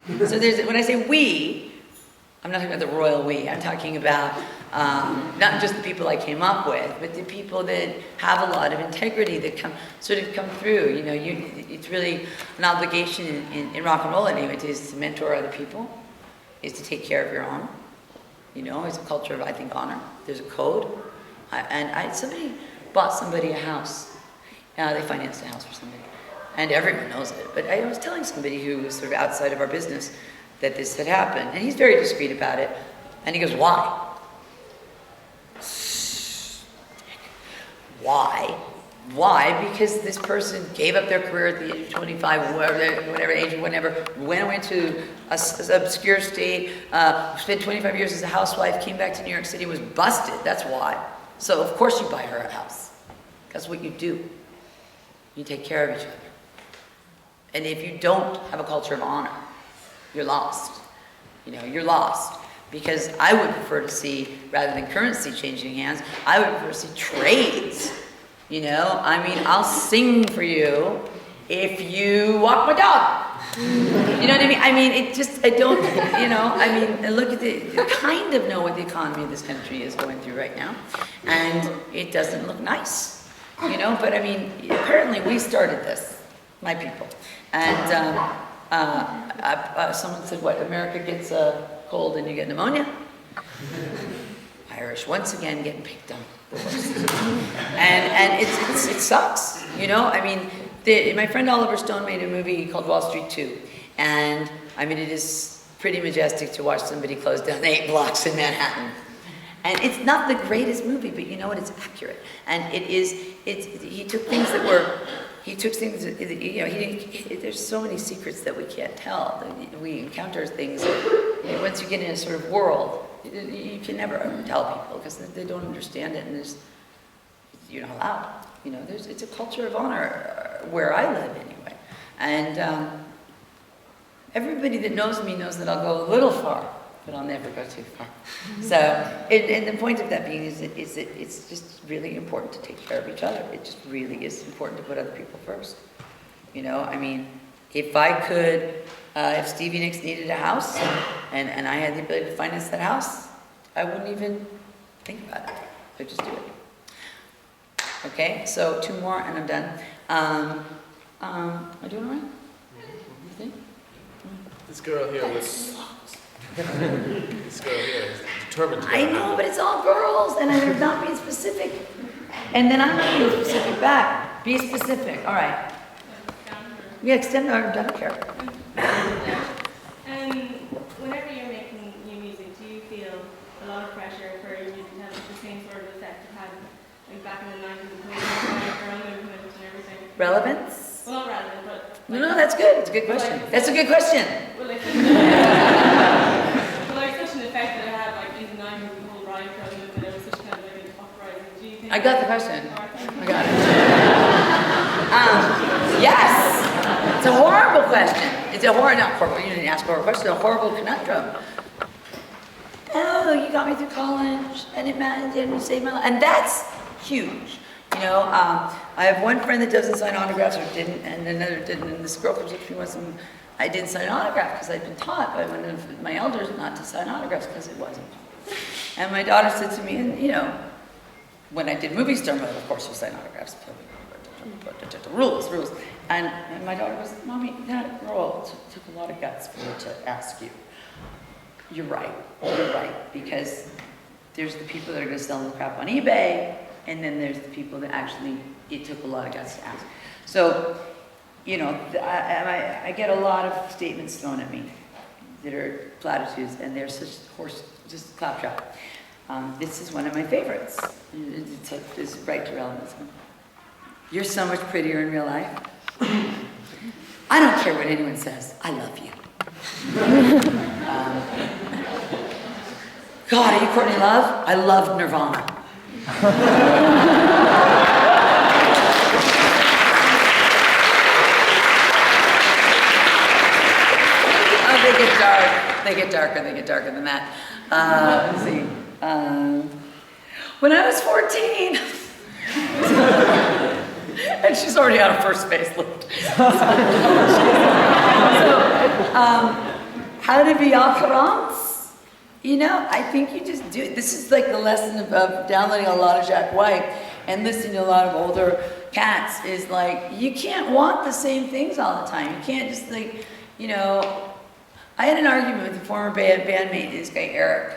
So when I say we, I'm not talking about the royal we. I'm talking about not just the people I came up with, but the people that have a lot of integrity that come through. You know, it's really an obligation in rock and roll anyway, is to mentor other people, is to take care of your honor. You know, it's a culture of, I think, honor. There's a code. Somebody bought somebody a house. They financed a house for somebody. And everyone knows it. But I was telling somebody who was sort of outside of our business that this had happened. And he's very discreet about it. And he goes, why? Why? Why? Because this person gave up their career at the age of 25, whatever age, went away to an obscure state, spent 25 years as a housewife, came back to New York City, was busted. That's why. So of course you buy her a house. That's what you do. You take care of each other. And if you don't have a culture of honor, you're lost. You know, you're lost. Because I would prefer to see, rather than currency changing hands, I would prefer to see trades. You know, I mean, I'll sing for you if you walk my dog. You know what I mean? I mean, I don't, you know, I mean, look at I kind of know what the economy of this country is going through right now. And it doesn't look nice, you know, but I mean, apparently we started this, my people. And someone said, what, America gets a cold and you get pneumonia? Irish, once again, getting picked on. And it sucks, you know? I mean, my friend Oliver Stone made a movie called Wall Street 2. And, I mean, it is pretty majestic to watch somebody close down 8 blocks in Manhattan. And it's not the greatest movie, but you know what? It's accurate. And he took things that were... He took things, you know, there's so many secrets that we can't tell. We encounter things, you know, once you get in a sort of world, you can never tell people because they don't understand it, and you're not allowed. You know, it's a culture of honor where I live anyway. And everybody that knows me knows that I'll go a little far, but I'll never go too far. So, and the point of that being is that it's just really important to take care of each other. It just really is important to put other people first. You know, I mean, if I could, if Stevie Nicks needed a house and I had the ability to finance that house, I wouldn't even think about it. I'd just do it. Okay, so 2 more and I'm done. Am I doing all right? You think? This girl here was... This girl here is determined to... I know, but it's all girls, and they're not being specific. And then I'm not being specific back. Be specific. All right. Yeah, extend our don't care. And whenever you're making new music, do you feel a lot of pressure for you to have the same sort of effect you had like back in the 90s and and everything? Relevance? Well, not relevant, but... Like, no, that's good. It's a good question. That's a good question. Well, like, such an effect that it had, like, in the 90s, the whole riot movement, that it was such kind of like an uprising. Do you think... I got the question. I got it. Yes. It's a horrible question. It's a not horrible. You didn't ask a horrible question. It's a horrible conundrum. Oh, you got me through college, and it mattered, and you saved my life. And that's huge. You know, I have one friend that doesn't sign autographs or didn't, and another didn't. And this girl comes up to me once, and I didn't sign an autograph because I'd been taught by one of my elders not to sign autographs because it wasn't. And my daughter said to me, and you know, when I did movie star mode, of course you sign autographs. Rules. And my daughter was, Mommy, that girl took a lot of guts for me to ask you. You're right, because there's the people that are going to sell the crap on eBay, and then there's the people that actually, it took a lot of guts to ask. So, you know, I get a lot of statements thrown at me that are platitudes, and they're such just claptrap. This is one of my favorites. It's right to relevance. You're so much prettier in real life. I don't care what anyone says. I love you. God, are you Courtney Love? I love Nirvana. Oh, they get darker than that. Let's see. When I was 14, and she's already on her first facelift. how to be au courant. You know, I think you just do it. This is like the lesson of downloading a lot of Jack White and listening to a lot of older cats is like, you can't want the same things all the time. You can't just like, you know, I had an argument with a former bandmate, this guy Eric,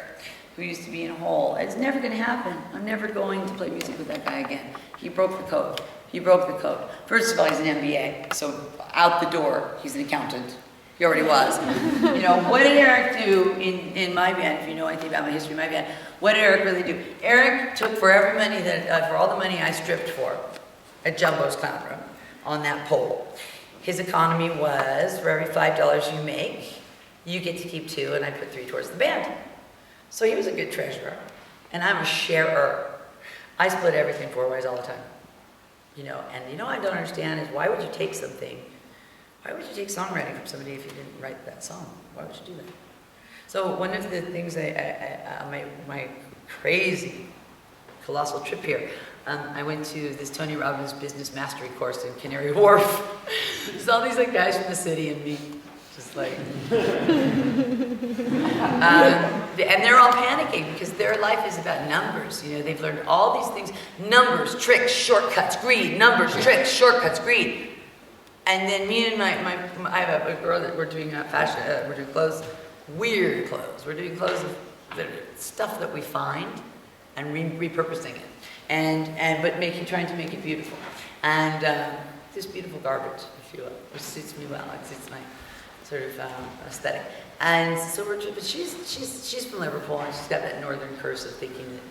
who used to be in Hole. It's never going to happen. I'm never going to play music with that guy again. He broke the code. He broke the code. First of all, he's an MBA, so out the door, he's an accountant. He already was. You know, what did Eric do in my band? If you know anything about my history of my band, what did Eric really do? Eric took for every money that, for all the money I stripped for at Jumbo's Clown Room on that pole. His economy was, for every $5 you make, you get to keep 2, and I put 3 towards the band. So he was a good treasurer, and I'm a sharer. I split everything 4 ways all the time. You know, and you know what I don't understand is why would you take something? Why would you take songwriting from somebody if you didn't write that song? Why would you do that? So one of the things my crazy, colossal trip here, I went to this Tony Robbins business mastery course in Canary Wharf. There's all these like guys from the city and me, just like, and they're all panicking because their life is about numbers. You know, they've learned all these things: numbers, tricks, shortcuts, greed. Numbers, tricks, shortcuts, greed. And then me and I have a girl that we're doing fashion, we're doing clothes, weird clothes. We're doing clothes of stuff that we find and repurposing it, but trying to make it beautiful. And this beautiful garbage, if you will, which suits me well. It's my sort of aesthetic. And so but she's from Liverpool, and she's got that northern curse of thinking that,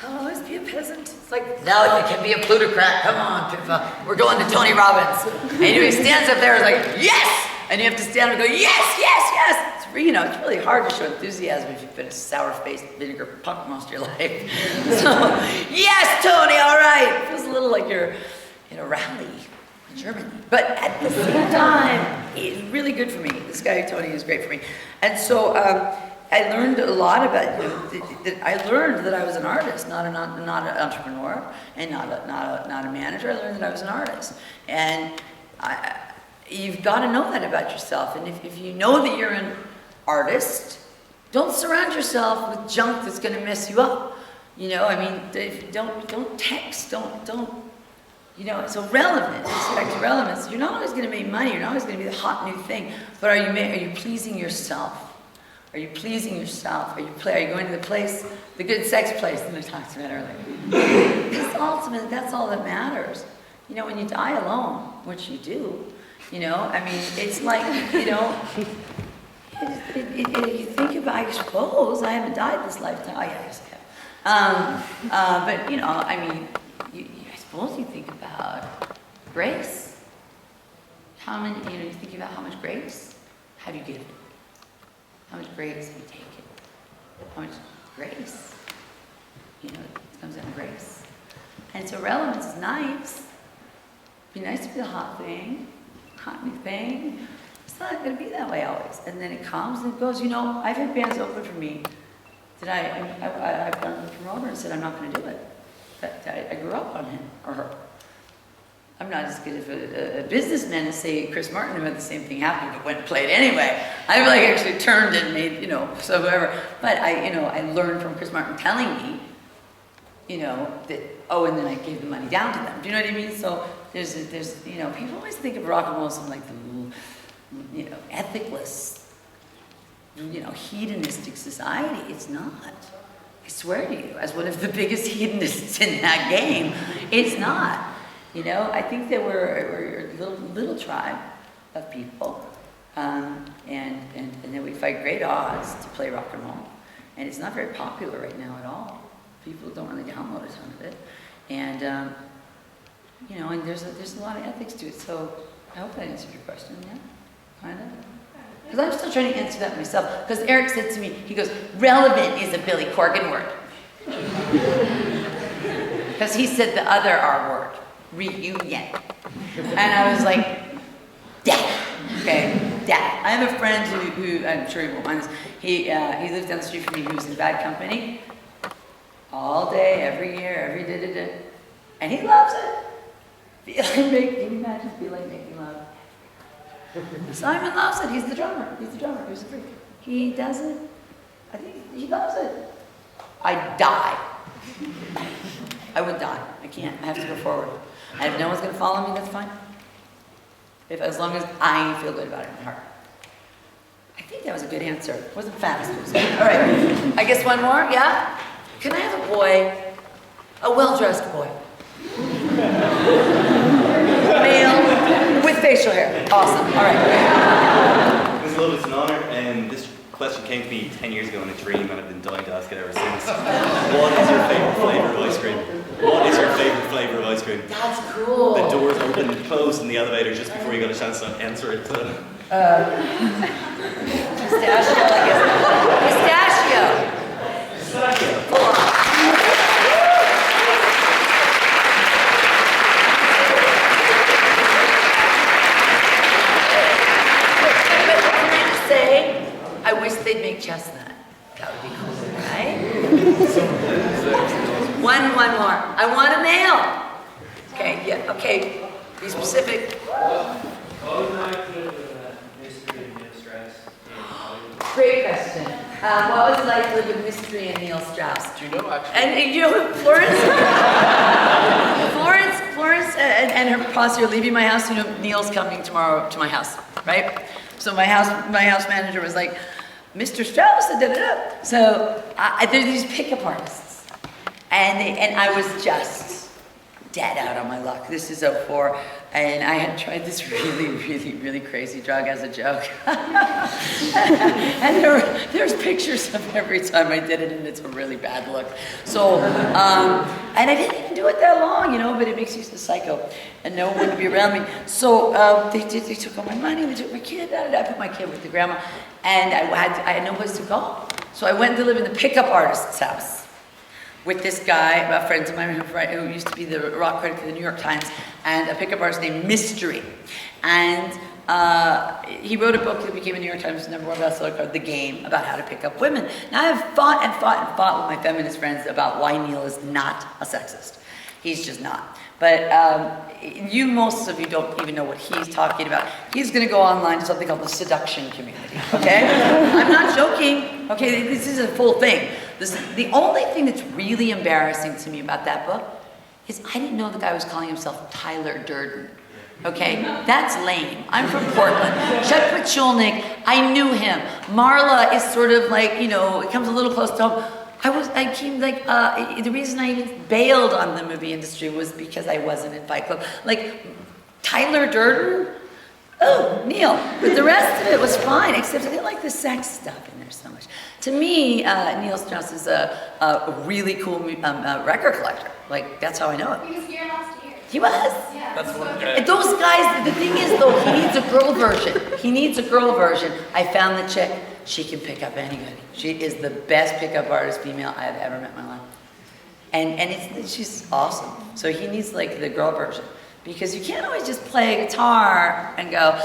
I'll always be a peasant. It's like, no, you can be a plutocrat. Come on, Pippa. We're going to Tony Robbins. And he stands up there and is like, yes! And you have to stand up and go, yes, yes, yes! It's, you know, it's really hard to show enthusiasm if you've been a sour-faced vinegar punk most of your life. So, yes, Tony, all right. It feels a little like you're in a rally in Germany. But at the same time, it's really good for me. This guy, Tony, is great for me. And so, I learned a lot about, you know, I learned that I was an artist, not an entrepreneur, and not a manager. I learned that I was an artist, and you've got to know that about yourself. And if you know that you're an artist, don't surround yourself with junk that's going to mess you up. You know, I mean, don't text, don't. You know, so relevant. Back to relevance. You're not always going to make money. You're not always going to be the hot new thing. But are you pleasing yourself? Are you pleasing yourself? Are you going to the place, the good sex place that I talked about earlier? Because ultimately, that's all that matters. You know, when you die alone, which you do, you know, I mean, it's like, you know, you think about, I suppose, I haven't died this lifetime. Oh, yeah, yes, I have. But, you know, I mean, I suppose you think about grace. How many, you know, you think about how much grace have you given? How much grace have you taken? How much grace? You know, it comes out of grace. And so relevance is nice. It'd be nice to be the hot thing, hot new thing. It's not going to be that way always. And then it comes and it goes. You know, I've had bands open for me that I've gone to the promoter and said, I'm not going to do it. I grew up on him or her. I'm not as good of a businessman as, say, Chris Martin, who had the same thing happen, but went and played anyway. I like actually turned and made, you know, so whatever. But I learned from Chris Martin telling me, you know, that, oh, and then I gave the money down to them. Do you know what I mean? So there's, you know, people always think of rock and roll as like the, you know, ethicless, you know, hedonistic society. It's not. I swear to you, as one of the biggest hedonists in that game, it's not. You know, I think that we're a little tribe of people, and then we fight great odds to play rock and roll, and it's not very popular right now at all. People don't really download a ton of it, and you know, and there's a lot of ethics to it. So I hope that answered your question. Yeah, kind of. Because I'm still trying to answer that myself. Because Eric said to me, he goes, "Relevant is a Billy Corgan word," because he said the other R word. Reunion. And I was like, death. Okay, death. I have a friend who I'm sure he won't mind this. He lives down the street from me. He was in Bad Company all day, every year, every day. And he loves it. Can you imagine feel like making love Simon loves it. He's the drummer. He's the drummer. He's a freak. He doesn't. I think he loves it. I die. I would die. I can't. I have to go forward. And if no one's going to follow me, that's fine. As long as I feel good about it in my heart. I think that was a good answer. It wasn't fast. It was good. All right. I guess one more. Yeah. Can I have a boy? A well-dressed boy. Male with facial hair. Awesome. All right. Ms. Love, it's an honor, and this question came to me 10 years ago in a dream, and I've been dying to ask it ever since. What is your favorite flavor of ice cream? What is your favorite flavor of ice cream? That's cool. The doors opened and closed in the elevator just before you got a chance to answer it. Pistachio, I guess. Pistachio. I wish they'd make chestnut. That would be cool, right? One more. I want a male. Okay, yeah, okay. Be specific. Great question. What was it like to live with Mystery and Neil Strauss? Do you know actually? And you know, Florence and her posse are leaving my house. You know, Neil's coming tomorrow to my house, right? So my house manager was like, Mr. Strauss, da da da. So there's these pickup artists, and I was just dead out on my luck. This is '04, and I had tried this really crazy drug as a joke. And there's pictures of every time I did it, and it's a really bad look. So, and I didn't even do it that long, you know, but it makes you a psycho, and no one wanted to be around me. So they took all my money, they took my kid, I put my kid with the grandma, and I had no place to go. So I went to live in the pickup artist's house with this guy, a friend of mine who used to be the rock critic for the New York Times, and a pickup artist named Mystery. And he wrote a book that became a New York Times #1 bestseller called The Game, about how to pick up women. Now I've fought with my feminist friends about why Neil is not a sexist. He's just not. But most of you don't even know what he's talking about. He's going to go online to something called the seduction community, okay? I'm not joking, okay? This is a full thing. The only thing that's really embarrassing to me about that book is I didn't know the guy was calling himself Tyler Durden, okay? That's lame. I'm from Portland. Chuck Pachulnik, I knew him. Marla is sort of like, you know, it comes a little close to home. The reason I even bailed on the movie industry was because I wasn't in Fight Club. Like, Tyler Durden? Oh, Neil. But the rest of it was fine, except I didn't like the sex stuff in there so much. To me, Neil Strauss is a really cool record collector. Like, that's how I know it. He was here last year. He was? Yeah. That's one. And those guys, the thing is though, he needs a girl version. He needs a girl version. I found the chick. She can pick up anybody. She is the best pickup artist female I have ever met in my life. And she's awesome. So he needs like the girl version. Because you can't always just play a guitar and go,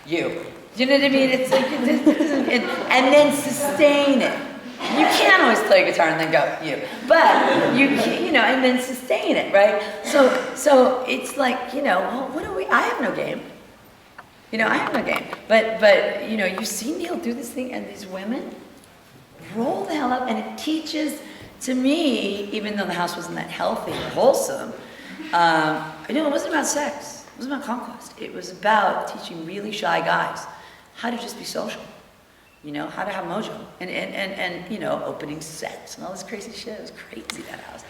you. You know what I mean? It's like, and then sustain it. You can't always play a guitar and then go, you. But you know, and then sustain it, right? So it's like, you know, well, what do we, I have no game. You know, I have no game. But you know, you see Neil do this thing and these women roll the hell up, and it teaches, to me, even though the house wasn't that healthy or wholesome, you know, it wasn't about sex. It wasn't about conquest. It was about teaching really shy guys how to just be social. You know, how to have mojo. And you know, opening sets and all this crazy shit. It was crazy, that house.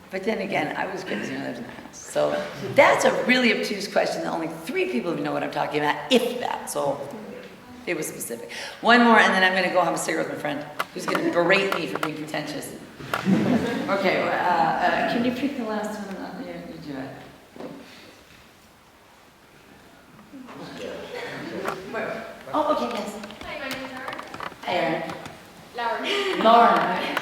But then again, I was crazy when I lived in the house. So that's a really obtuse question that only 3 people know what I'm talking about, if that. So it was specific. One more, and then I'm going to go have a cigarette with my friend, who's going to berate me for being pretentious. Okay, can you pick the last one? Yeah, you do it. Oh, okay, yes. Hi, my name's Aaron. Aaron. Lauren. Lauren.